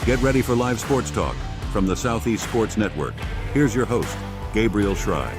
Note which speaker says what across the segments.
Speaker 1: Get ready for live sports talk from the Southeast Sports Network. Here's your host, Gabriel Schrei.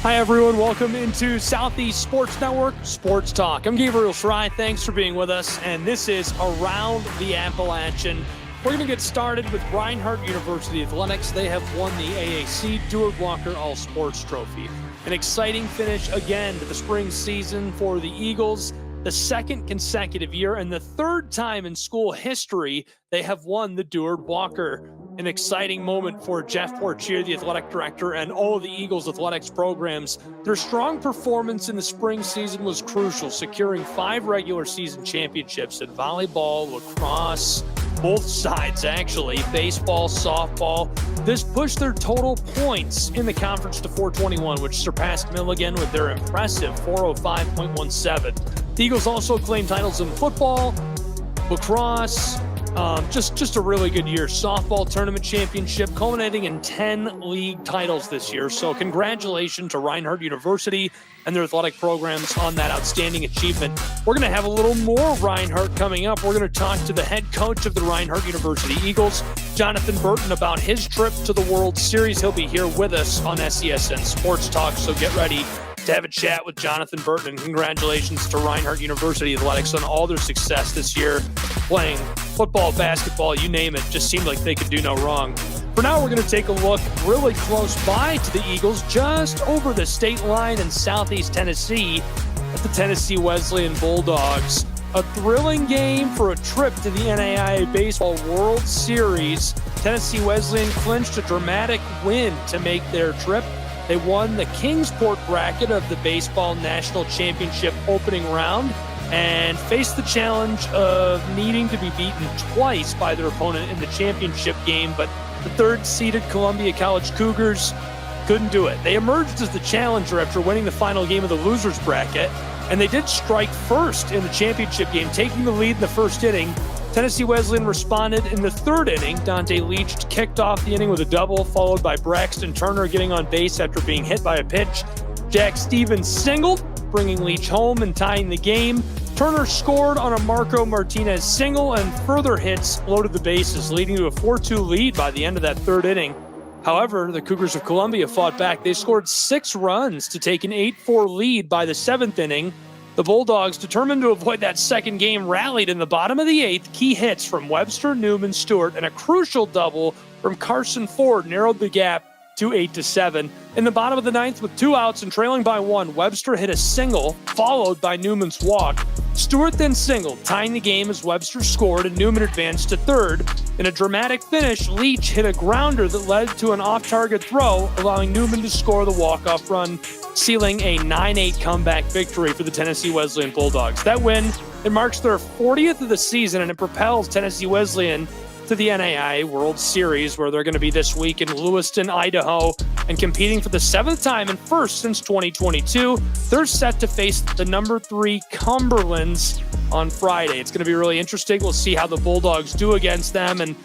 Speaker 2: Hi, everyone. Welcome into Southeast Sports Network Sports Talk. I'm Gabriel Schrei. Thanks for being with us. And this is Around the Appalachian. We're going to get started with Reinhardt University Athletics. They have won the AAC Deward Walker All-Sports Trophy. An exciting finish again to the spring season for the Eagles. The second consecutive year and the third time in school history they have won the Deward Walker. An exciting moment for Jeff Portier, the athletic director, and all of the Eagles athletics programs. Their strong performance in the spring season was crucial, securing 5 regular season championships in volleyball, lacrosse, both sides actually, baseball, softball. This pushed their total points in the conference to 421, which surpassed Milligan with their impressive 405.17. The Eagles also claimed titles in football, lacrosse, just a really good year. Softball tournament championship, culminating in 10 league titles this year. So congratulations to Reinhardt University and their athletic programs on that outstanding achievement. We're going to have a little more Reinhardt coming up. We're going to talk to the head coach of the Reinhardt University Eagles, Jonathan Burton, about his trip to the World Series. He'll be here with us on SESN Sports Talk, so get ready to have a chat with Jonathan Burton. And congratulations to Reinhardt University Athletics on all their success this year, playing football, basketball, you name it. Just seemed like they could do no wrong. For now, we're going to take a look really close by to the Eagles, just over the state line in southeast Tennessee at the Tennessee Wesleyan Bulldogs. A thrilling game for a trip to the NAIA Baseball World Series. Tennessee Wesleyan clinched a dramatic win to make their trip. They won the Kingsport bracket of the Baseball National Championship opening round and faced the challenge of needing to be beaten twice by their opponent in the championship game, but the third-seeded Columbia College Cougars couldn't do it. They emerged as the challenger after winning the final game of the losers bracket, and they did strike first in the championship game, taking the lead in the first inning. Tennessee Wesleyan responded in the third inning. Dante Leach kicked off the inning with a double, followed by Braxton Turner getting on base after being hit by a pitch. Jack Stevens singled, bringing Leach home and tying the game. Turner scored on a Marco Martinez single, and further hits loaded the bases, leading to a 4-2 lead by the end of that third inning. However, the Cougars of Columbia fought back. They scored 6 runs to take an 8-4 lead by the 7th inning. The Bulldogs, determined to avoid that second game, rallied in the bottom of the 8th. Key hits from Webster, Newman, Stewart, and a crucial double from Carson Ford narrowed the gap to 8-7. In the bottom of the 9th, with 2 outs and trailing by 1, Webster hit a single, followed by Newman's walk. Stewart then singled, tying the game as Webster scored and Newman advanced to third. In a dramatic finish, Leach hit a grounder that led to an off-target throw, allowing Newman to score the walk-off run, sealing a 9-8 comeback victory for the Tennessee Wesleyan Bulldogs. That win, it marks their 40th of the season, and it propels Tennessee Wesleyan to the NAIA World Series, where they're going to be this week in Lewiston, Idaho, and competing for the 7th time and first since 2022. They're set to face the number 3 Cumberlands on Friday. It's going to be really interesting. We'll see how the Bulldogs do against them. And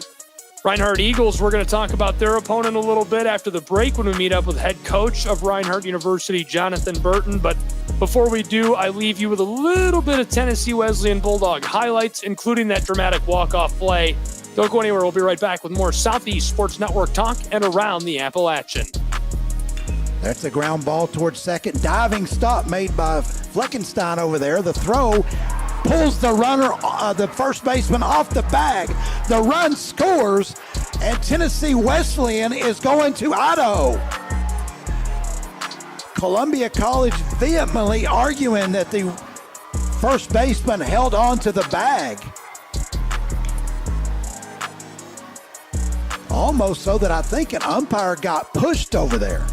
Speaker 2: Reinhardt Eagles, we're going to talk about their opponent a little bit after the break when we meet up with head coach of Reinhardt University, Jonathan Burton. But before we do, I leave you with a little bit of Tennessee Wesleyan Bulldog highlights, including that dramatic walk-off play. Don't go anywhere. We'll be right back with more Southeast Sports Network talk and Around the Appalachian.
Speaker 3: That's a ground ball towards second. Diving stop made by Fleckenstein over there. The throw pulls the runner, the first baseman, off the bag. The run scores, and Tennessee Wesleyan is going to Idaho. Columbia College vehemently arguing that the first baseman held on to the bag. Almost so that I think an umpire got pushed over there.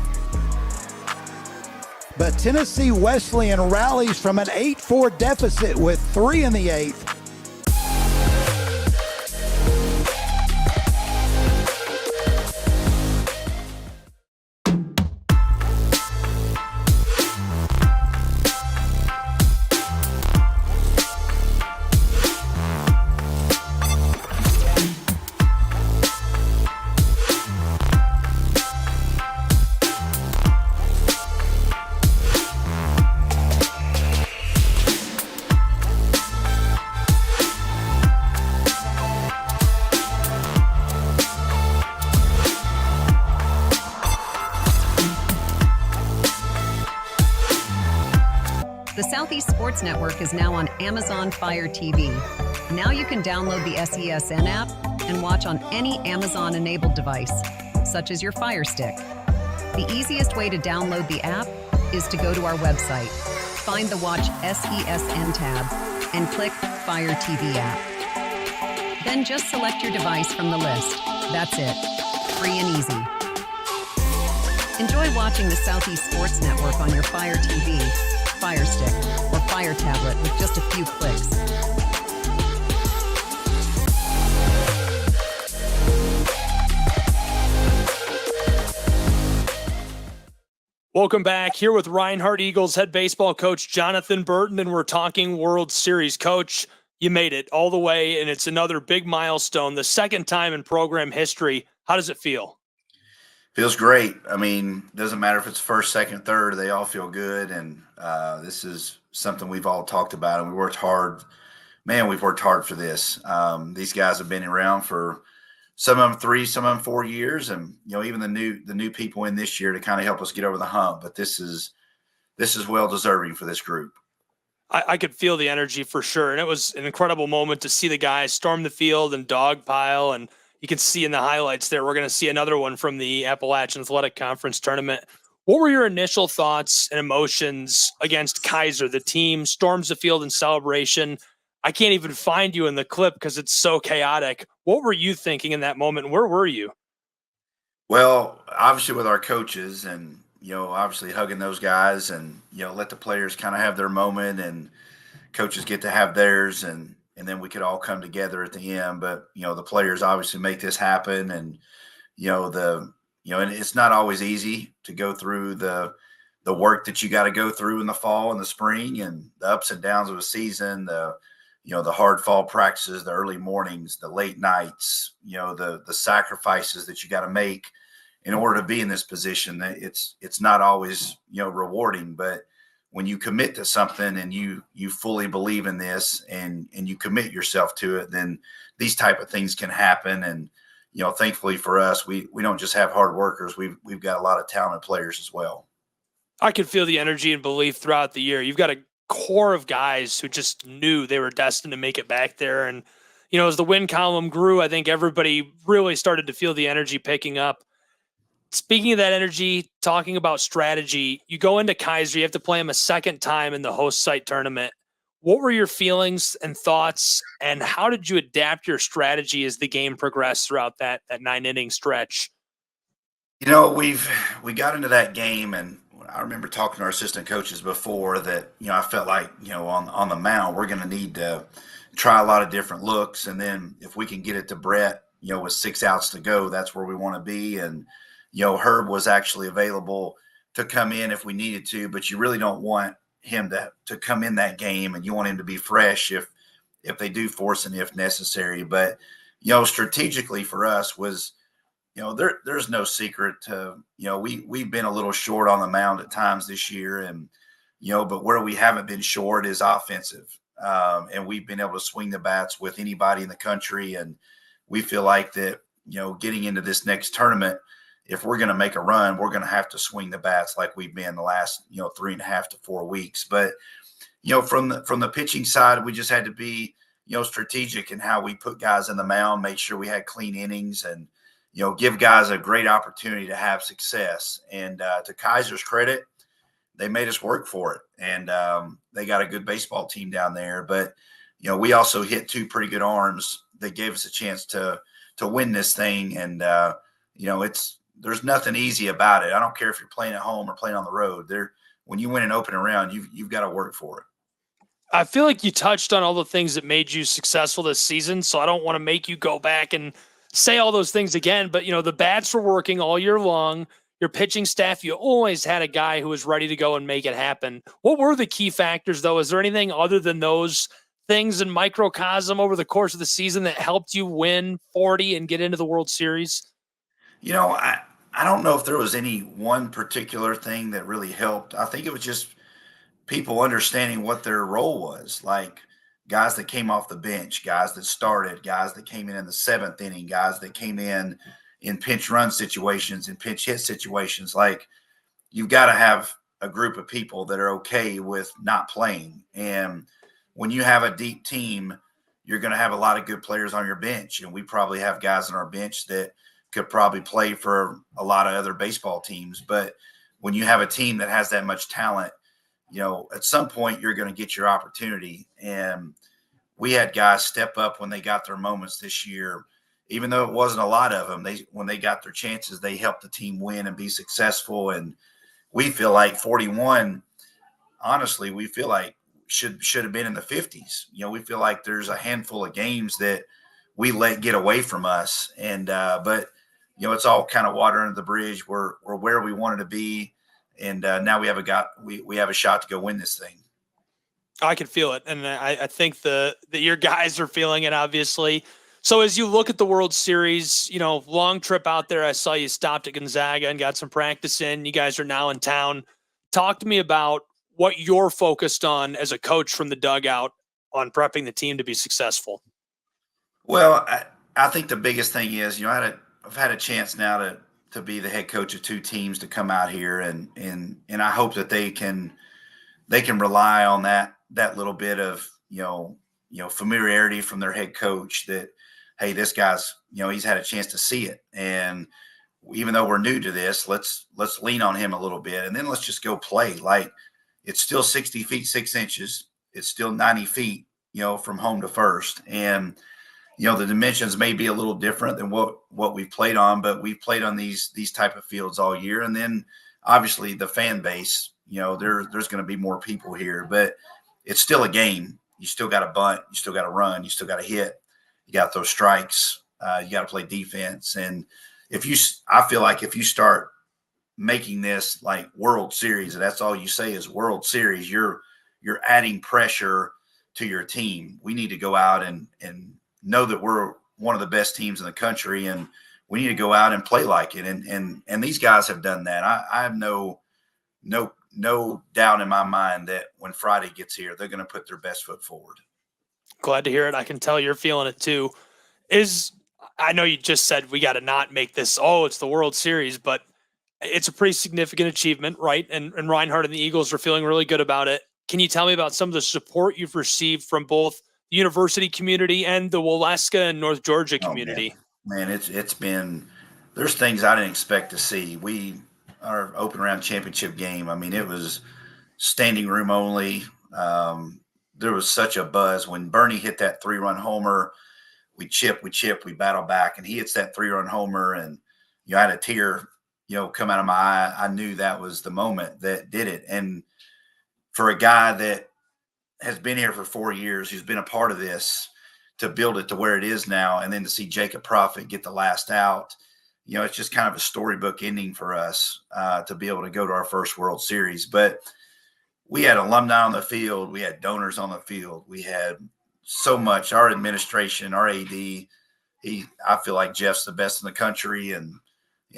Speaker 3: But Tennessee Wesleyan rallies from an 8-4 deficit with 3 in the 8th.
Speaker 4: Southeast Sports Network is now on Amazon Fire TV. Now you can download the SESN app and watch on any Amazon-enabled device, such as your Fire Stick. The easiest way to download the app is to go to our website, find the Watch SESN tab, and click Fire TV app. Then just select your device from the list. That's it. Free and easy. Enjoy watching the Southeast Sports Network on your Fire TV, Fire Stick, or Fire tablet with just a few clicks.
Speaker 2: Welcome back. Here with Reinhardt Eagles head baseball coach Jonathan Burton, and we're talking World Series. Coach, you made it all the way, and it's another big milestone, the second time in program history. How does it feel?
Speaker 5: Feels great. I mean, doesn't matter if it's first, second, third, they all feel good. And this is something we've all talked about, and we worked hard. Man, we've worked hard for this. These guys have been around for some of them 3, some of them 4 years. And, even the new people in this year to kind of help us get over the hump. But this is well deserving for this group.
Speaker 2: I could feel the energy for sure. And it was an incredible moment to see the guys storm the field and dogpile. And you can see in the highlights there, we're going to see another one from the Appalachian Athletic Conference tournament. What were your initial thoughts and emotions against Kaiser? The team storms the field in celebration. I can't even find you in the clip because it's so chaotic. What were you thinking in that moment? Where were you?
Speaker 5: Well, obviously with our coaches and, obviously hugging those guys and, let the players kind of have their moment and coaches get to have theirs and then we could all come together at the end. But, the players obviously make this happen. And, and it's not always easy to go through the work that you got to go through in the fall and the spring and the ups and downs of a season, the hard fall practices, the early mornings, the late nights, the sacrifices that you got to make in order to be in this position. It's not always, rewarding, but when you commit to something and you fully believe in this and you commit yourself to it, then these type of things can happen. And, thankfully for us, we don't just have hard workers. We've got a lot of talented players as well.
Speaker 2: I could feel the energy and belief throughout the year. You've got a core of guys who just knew they were destined to make it back there. And, as the win column grew, I think everybody really started to feel the energy picking up. Speaking of that energy, talking about strategy, you go into Kaiser, you have to play them a second time in the host site tournament. What were your feelings and thoughts, and how did you adapt your strategy as the game progressed throughout that 9-inning stretch?
Speaker 5: We got into that game, and I remember talking to our assistant coaches before that, I felt like, on the mound, we're going to need to try a lot of different looks. And then if we can get it to Brett, with 6 outs to go, that's where we want to be. And, Herb was actually available to come in if we needed to, but you really don't want him to come in that game, and you want him to be fresh if they do force and if necessary. But, strategically for us was, there's no secret to, we've been a little short on the mound at times this year. And, but where we haven't been short is offensive. And we've been able to swing the bats with anybody in the country. And we feel like that, getting into this next tournament, if we're going to make a run, we're going to have to swing the bats like we've been the last, 3.5 to 4 weeks. But, from the pitching side, we just had to be, strategic in how we put guys in the mound, make sure we had clean innings and, give guys a great opportunity to have success. And to Kaiser's credit, they made us work for it. And they got a good baseball team down there. But, we also hit 2 pretty good arms that gave us a chance to win this thing. And, there's nothing easy about it. I don't care if you're playing at home or playing on the road. When you win an open round, you've got to work for it.
Speaker 2: I feel like you touched on all the things that made you successful this season, so I don't want to make you go back and say all those things again. But, the bats were working all year long. Your pitching staff, you always had a guy who was ready to go and make it happen. What were the key factors, though? Is there anything other than those things in microcosm over the course of the season that helped you win 40 and get into the World Series?
Speaker 5: I don't know if there was any one particular thing that really helped. I think it was just people understanding what their role was, like guys that came off the bench, guys that started, guys that came in the 7th inning, guys that came in pinch run situations and pinch hit situations. Like, you've got to have a group of people that are okay with not playing. And when you have a deep team, you're going to have a lot of good players on your bench. And we probably have guys on our bench that could probably play for a lot of other baseball teams. But when you have a team that has that much talent, at some point you're going to get your opportunity. And we had guys step up when they got their moments this year, even though it wasn't a lot of them. When they got their chances, they helped the team win and be successful. And we feel like 41, honestly, we feel like should have been in the 50s. We feel like there's a handful of games that we let get away from us. And but it's all kind of water under the bridge. We're where we wanted to be. And now we have a shot to go win this thing.
Speaker 2: I can feel it. And I think that your guys are feeling it, obviously. So as you look at the World Series, long trip out there, I saw you stopped at Gonzaga and got some practice in. You guys are now in town. Talk to me about what you're focused on as a coach from the dugout on prepping the team to be successful.
Speaker 5: Well, I think the biggest thing is, I've had a chance now to be the head coach of two teams to come out here, and I hope that they can rely on that little bit of familiarity from their head coach, that hey, this guy's he's had a chance to see it, and even though we're new to this, let's lean on him a little bit, and then let's just go play. Like, it's still 60 feet 6 inches, it's still 90 feet from home to first, and the dimensions may be a little different than what we've played on, but we've played on these type of fields all year. And then obviously the fan base, there's going to be more people here, but it's still a game. You still got to bunt, you still got to run, you still got to hit, you got those strikes, you got to play defense. And I feel like if you start making this like World Series, and that's all you say is World Series, you're adding pressure to your team. We need to go out and know that we're one of the best teams in the country, and we need to go out and play like it. And these guys have done that. I have no doubt in my mind that when Friday gets here, they're going to put their best foot forward.
Speaker 2: Glad to hear it. I can tell you're feeling it too. I know you just said we got to not make this, it's the World Series, but it's a pretty significant achievement, right? And Reinhardt and the Eagles are feeling really good about it. Can you tell me about some of the support you've received from both the university community and the Waleska and North Georgia community?
Speaker 5: Man, it's been, there's things I didn't expect to see. Our open round championship game, I mean, it was standing room only. There was such a buzz when Bernie hit that 3-run homer. We battle back, and he hits that 3-run homer, and I had a tear come out of my eye. I knew that was the moment that did it. And for a guy that has been here for 4 years, who's been a part of this, to build it to where it is now, and then to see Jacob Prophet get the last out, it's just kind of a storybook ending for us to be able to go to our first World Series. But we had alumni on the field, we had donors on the field, we had so much. Our administration, our AD, I feel like Jeff's the best in the country, and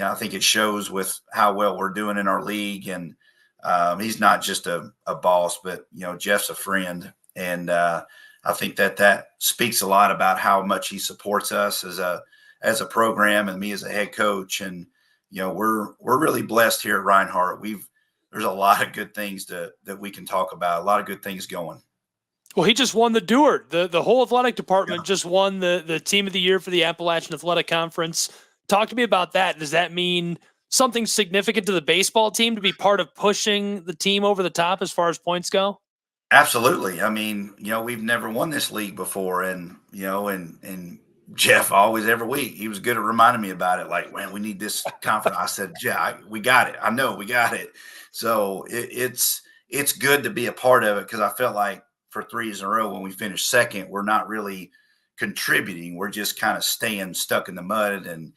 Speaker 5: I think it shows with how well we're doing in our league. And he's not just a boss, but Jeff's a friend, and I think that speaks a lot about how much he supports us as a program and me as a head coach. And we're really blessed here at Reinhardt. There's a lot of good things that we can talk about, a lot of good things going.
Speaker 2: Well, he just won the Dewar. The whole athletic department just won the team of the year for the Appalachian Athletic Conference. Talk to me about that. Does that mean something significant to the baseball team to be part of pushing the team over the top as far as points go?
Speaker 5: Absolutely. I mean, we've never won this league before, and and Jeff always every week he was good at reminding me about it. Like, man, we need this conference. I said, yeah, we got it. I know we got it. So it's good to be a part of it, because I felt like for 3 years in a row when we finished second, we're not really contributing. We're just kind of staying stuck in the mud, and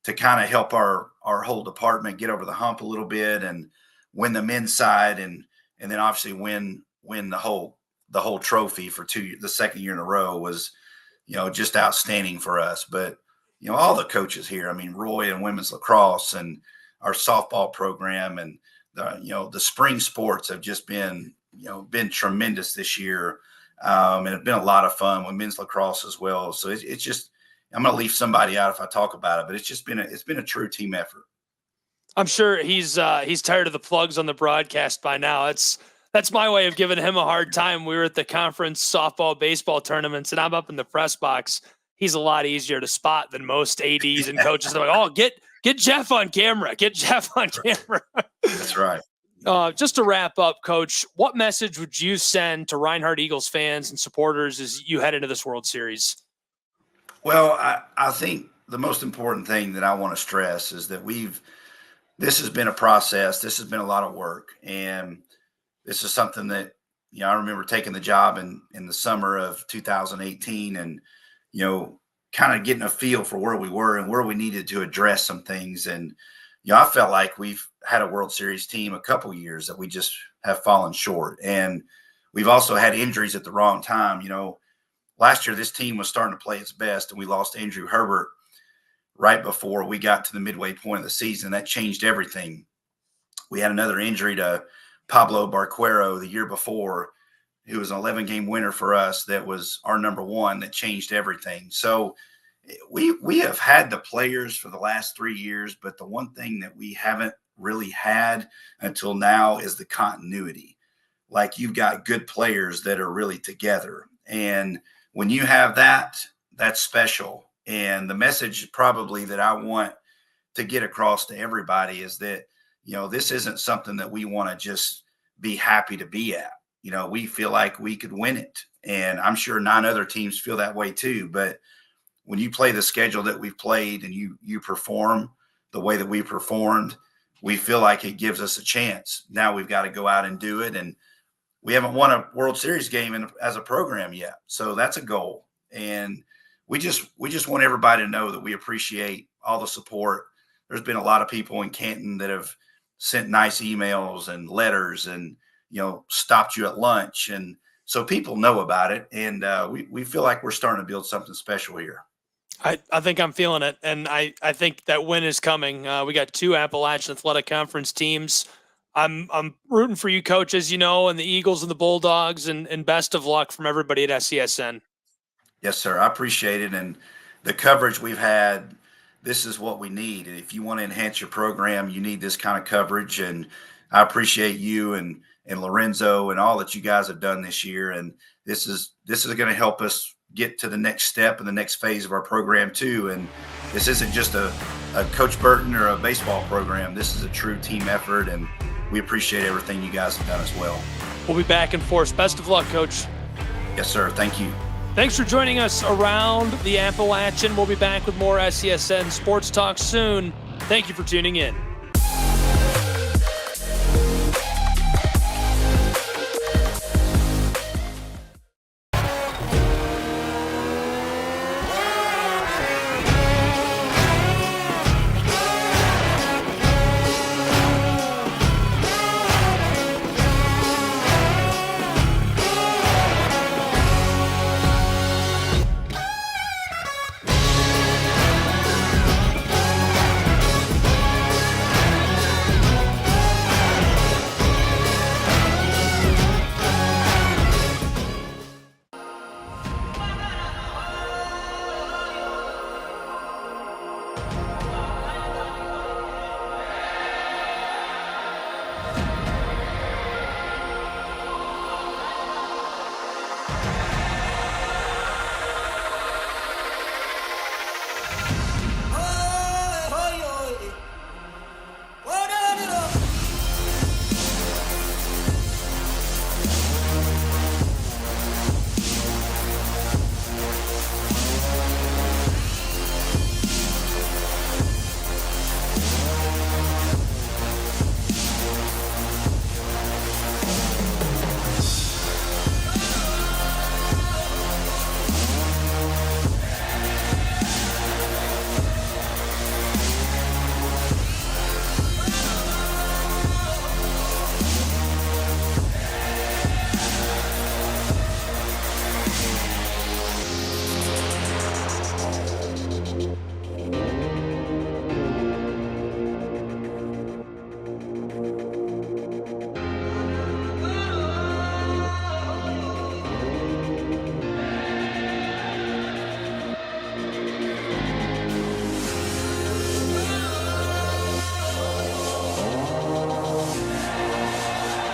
Speaker 5: to kind of help our whole department get over the hump a little bit and win the men's side, and then obviously win the whole trophy for the second year in a row was, just outstanding for us. But, all the coaches here, I mean, Roy and women's lacrosse and our softball program, and the spring sports have just been tremendous this year. And it's been a lot of fun with men's lacrosse as well. So it's just, I'm going to leave somebody out if I talk about it, but it's been a true team effort.
Speaker 2: I'm sure he's tired of the plugs on the broadcast by now. That's my way of giving him a hard time. We were at the conference softball, baseball tournaments, and I'm up in the press box. He's a lot easier to spot than most ADs and coaches. They're like, oh, get Jeff on camera. Get Jeff on camera.
Speaker 5: That's right.
Speaker 2: Just to wrap up, Coach, what message would you send to Reinhardt Eagles fans and supporters as you head into this World Series?
Speaker 5: Well, I think the most important thing that I want to stress is that this has been a process. This has been a lot of work. And this is something that, I remember taking the job in the summer of 2018 and, kind of getting a feel for where we were and where we needed to address some things. And, I felt like we've had a World Series team a couple years that we just have fallen short. And we've also had injuries at the wrong time. Last year, this team was starting to play its best, and we lost Andrew Herbert right before we got to the midway point of the season. That changed everything. We had another injury to Pablo Barquero the year before, who was an 11-game winner for us. That was our number one. That changed everything. So we have had the players for the last 3 years, but the one thing that we haven't really had until now is the continuity. Like, you've got good players that are really together. And when you have that, that's special. And the message probably that I want to get across to everybody is that, this isn't something that we want to just be happy to be at. We feel like we could win it. And I'm sure 9 other teams feel that way too. But when you play the schedule that we've played and you perform the way that we performed, we feel like it gives us a chance. Now we've got to go out and do it. And we haven't won a World Series game as a program yet. So that's a goal. And we just want everybody to know that we appreciate all the support. There's been a lot of people in Canton that have sent nice emails and letters and, stopped you at lunch. And so people know about it. And we feel like we're starting to build something special here.
Speaker 2: I think I'm feeling it. And I think that win is coming. We got 2 Appalachian Athletic Conference teams. I'm rooting for you, Coach, as you know, and the Eagles and the Bulldogs, and best of luck from everybody at SCSN.
Speaker 5: Yes, sir. I appreciate it. And the coverage we've had, this is what we need. If you want to enhance your program, you need this kind of coverage. And I appreciate you and Lorenzo and all that you guys have done this year. And this is going to help us get to the next step and the next phase of our program too. And this isn't just a Coach Burton or a baseball program. This is a true team effort, and we appreciate everything you guys have done as well.
Speaker 2: We'll be back in force. Best of luck, Coach.
Speaker 5: Yes, sir. Thank you.
Speaker 2: Thanks for joining us around the Appalachian. We'll be back with more SCSN Sports Talk soon. Thank you for tuning in.